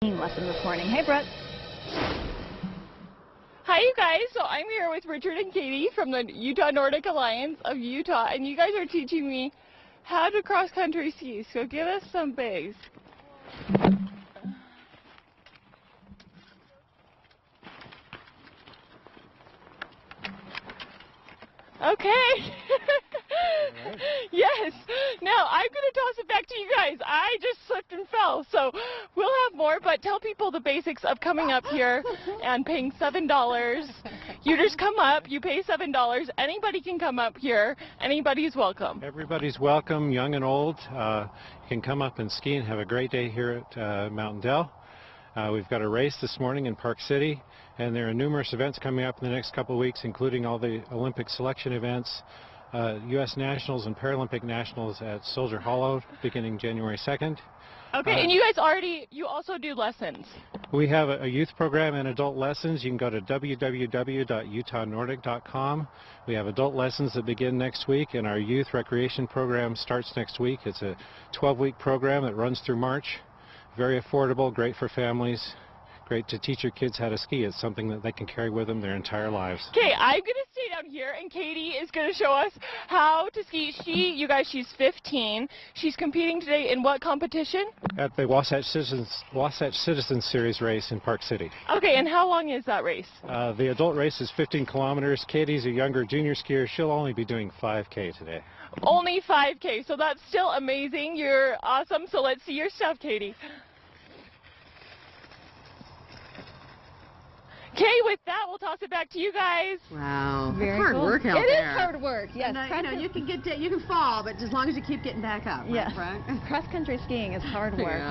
lesson this morning. Hey, Brooke. Hi, you guys. So I'm here with Richard and Katie from the Utah Nordic Alliance of Utah, and you guys are teaching me how to cross-country ski. So give us some bass. Okay. Yes. Now I'm going to toss it back to you guys. I just slipped and fell. So we'll have more, but tell people the basics of coming up here and paying $7. You just come up, you pay $7. Anybody can come up here. Anybody's welcome. Everybody's welcome, young and old. You can come up and ski and have a great day here at Mountain Dell. We've got a race this morning in Park City, and there are numerous events coming up in the next couple of weeks, including all the Olympic selection events, U.S. Nationals and Paralympic Nationals at Soldier Hollow beginning January 2nd. Okay, and you guys you also do lessons. We have a youth program and adult lessons. You can go to www.utahnordic.com. We have adult lessons that begin next week, and our youth recreation program starts next week. It's a 12-week program that runs through March. Very affordable, great for families, great to teach your kids how to ski. It's something that they can carry with them their entire lives. Okay, I'm going to stay down here, and Katie is going to show us how to ski. She's 15. She's competing today in what competition? At the Wasatch Citizens Series race in Park City. Okay, and how long is that race? The adult race is 15 kilometers. Katie's a younger junior skier. She'll only be doing 5K today. Only 5K, so that's still amazing. You're awesome, so let's see your stuff, Katie. Okay, with that, we'll toss it back to you guys. Wow, Very hard cool. work out It there. is hard work, yes. And, you can fall, but as long as you keep getting back up. Yeah. Right? Cross-country skiing is hard work. Yeah.